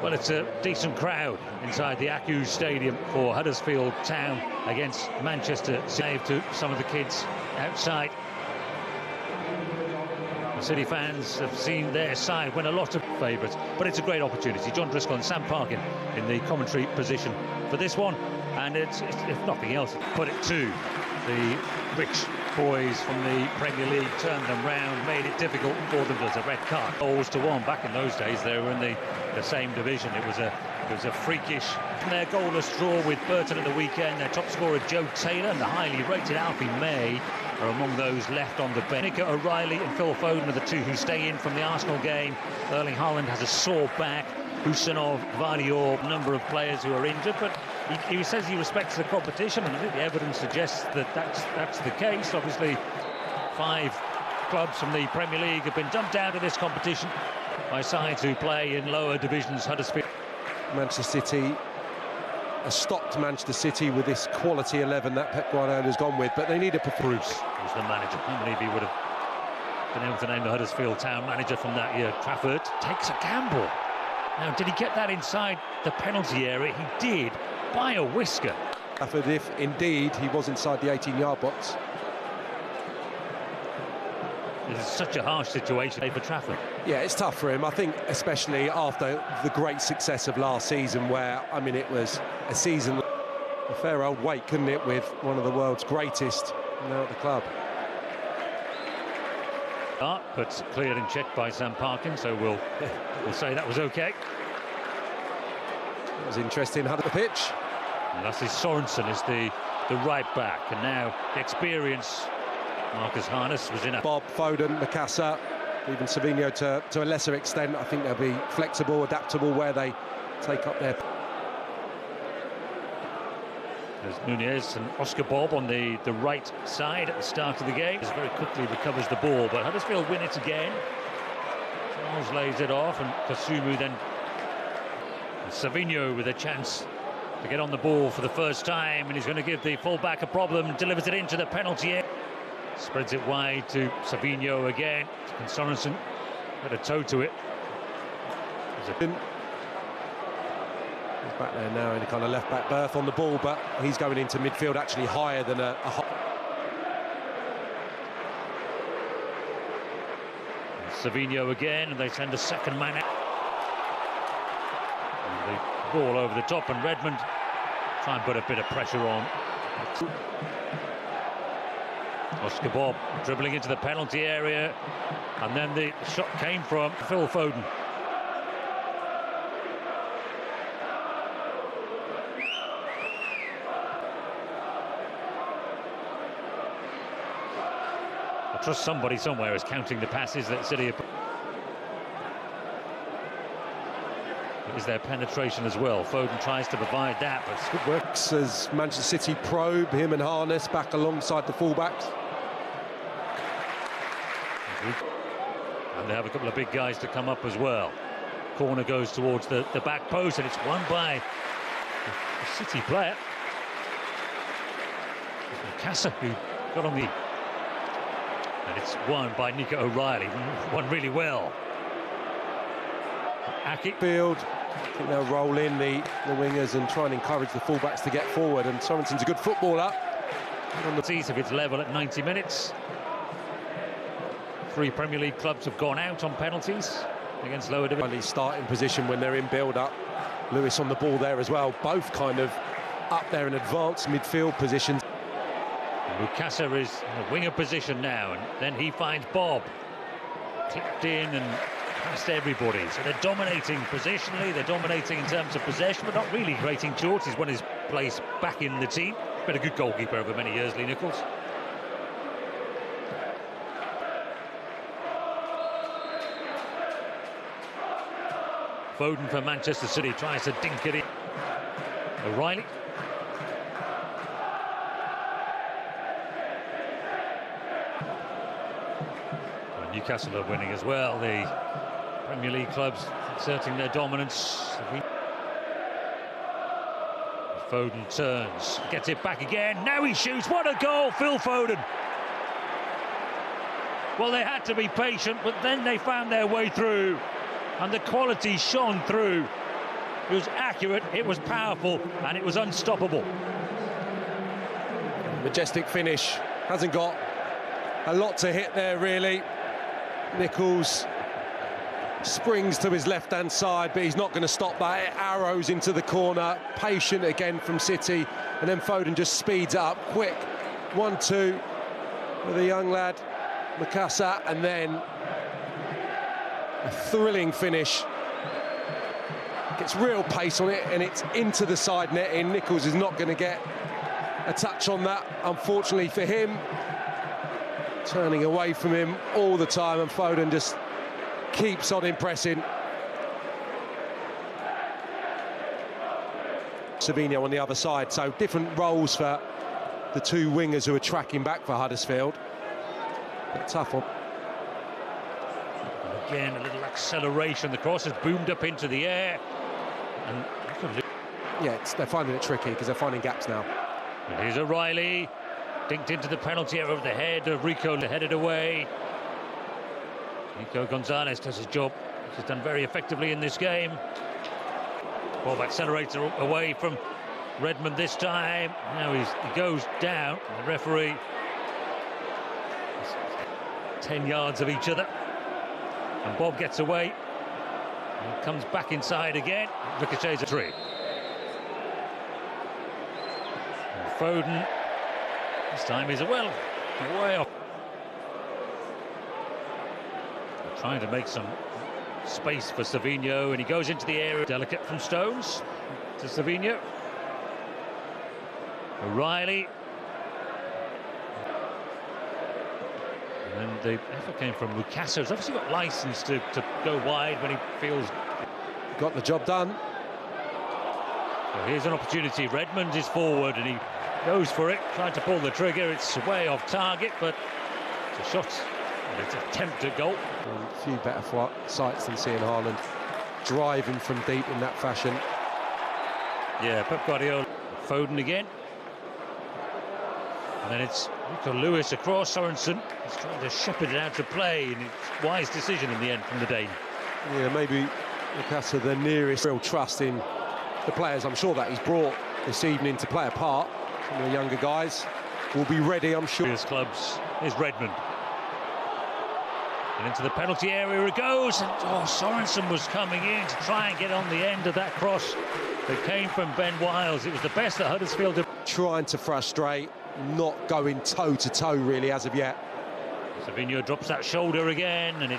Well, it's a decent crowd inside the Accused Stadium for Huddersfield Town against Manchester City. To some of the kids outside. The City fans have seen their side win a lot of favourites, but it's a great opportunity. John Driscoll and Sam Parkin in the commentary position for this one, and it's if nothing else, put it to the rich boys from the Premier League, turned them round, made it difficult for them. There's a red card. Goals to one. Back in those days, they were in the same division. It was a freakish. Their goalless draw with Burton at the weekend. Their top scorer Joe Taylor and the highly rated Alfie May are among those left on the bench. Nico O'Reilly and Phil Foden are the two who stay in from the Arsenal game. Erling Haaland has a sore back. Husanov, Vardior, a number of players who are injured, but he says he respects the competition, and I think the evidence suggests that that's the case. Obviously, 5 clubs from the Premier League have been dumped out of this competition by sides who play in lower divisions. Huddersfield. Manchester City has stopped Manchester City with this quality 11 that Pep Guardiola has gone with, but they need a Bruce, who's the manager. I believe he would have been able to name the Huddersfield Town manager from that year. Trafford takes a gamble. Now, did he get that inside the penalty area? He did, by a whisker. Trafford, if indeed he was inside the 18-yard box. It's such a harsh situation for Trafford. Yeah, it's tough for him. I think especially after the great success of last season, where, I mean, it was a season, a fair old weight, couldn't it, with one of the world's greatest now at the club. But cleared and checked by Sam Parkin, so we'll say that was okay. It was interesting. Had the pitch. And Lasse Sorensen is the right back, and now the experience. Marcus Harness was in a... Bob, Foden, Mikasa, even Savinho to a lesser extent. I think they'll be flexible, adaptable where they take up their... There's Nunez and Oscar Bob on the right side at the start of the game. He very quickly recovers the ball, but Huddersfield win it again. Charles lays it off, and Kasumu then... And Savinho with a chance to get on the ball for the first time, and he's going to give the full-back a problem, delivers it into the penalty area. Spreads it wide to Savinho again. And Sorensen had a toe to it. He's back there now in a kind of left-back berth on the ball, but he's going into midfield actually higher than a Savinho again, and they send a second man out. And the ball over the top, and Redmond try and put a bit of pressure on. Oscar Bob dribbling into the penalty area, and then the shot came from Phil Foden. I trust somebody somewhere is counting the passes that City have. Is their penetration as well. Foden tries to provide that, but it's good work. As Manchester City probe him and Harness back alongside the fullbacks. And they have a couple of big guys to come up as well. Corner goes towards the back post, and it's won by a City player. Mikasa, who got on the... And it's won by Nico O'Reilly, won really well. Aki. Field, I think they'll roll in the wingers and try and encourage the fullbacks to get forward, and Sorensen's a good footballer. On the teeth of its level at 90 minutes. 3 Premier League clubs have gone out on penalties against lower division. Starting position when they're in build-up. Lewis on the ball there as well. Both kind of up there in advanced midfield positions. Mikasa is in the winger position now, and then he finds Bob. Clipped in and past everybody. So they're dominating positionally, they're dominating in terms of possession, but not really creating shorts. He's won his place back in the team. Been a good goalkeeper over many years, Lee Nichols. Foden for Manchester City tries to dink it in. O'Reilly. Well, Newcastle are winning as well. The Premier League clubs exerting their dominance. Foden turns, gets it back again. Now he shoots. What a goal, Phil Foden. Well, they had to be patient, but then they found their way through, and the quality shone through It was accurate, it was powerful, and it was unstoppable. Majestic finish. Hasn't got a lot to hit there, really. Nichols springs to his left-hand side, but he's not going to stop that. It arrows into the corner. Patient again from City, and then Foden just speeds it up quick. 1-2 with a young lad, Mikasa, and then a thrilling finish. Gets real pace on it, and it's into the side netting. Nichols is not going to get a touch on that, unfortunately for him. Turning away from him all the time, and Foden just keeps on impressing. Savinho on the other side, so different roles for the two wingers who are tracking back for Huddersfield. But tough one. Again, a little acceleration. The cross has boomed up into the air. And yeah, they're finding it tricky because they're finding gaps now. and here's O'Reilly, dinked into the penalty area over the head of Rico, headed away. Nico Gonzalez does his job. He's done very effectively in this game. Ball accelerates away from Redmond this time. Now he goes down. The referee is 10 yards of each other. And Bob gets away. And comes back inside again. Ricochets a tree. And Foden, this time he's way off. They're trying to make some space for Savinho, and he goes into the area. Delicate from Stones to Savinho. O'Reilly. And the effort came from Mikasa, who's obviously got license to go wide when he feels. Got the job done. So here's an opportunity. Redmond is forward and he goes for it, trying to pull the trigger. It's way off target, but it's a shot. And it's an attempt at goal. A few better sights than seeing Haaland driving from deep in that fashion. Yeah, Pep Guardiola. Foden again. And then it's Rico Lewis across. Sorensen is trying to shepherd it out to play, and it's a wise decision in the end from the Dane. Yeah, maybe Mikasa the nearest real trust in the players. I'm sure that he's brought this evening to play a part. Some of the younger guys will be ready, I'm sure. His clubs is Redmond. And into the penalty area it goes, and Sorensen was coming in to try and get on the end of that cross that came from Ben Wiles. It was the best that Huddersfield did. Trying to frustrate, not going toe-to-toe really as of yet. Savinho drops that shoulder again, and it's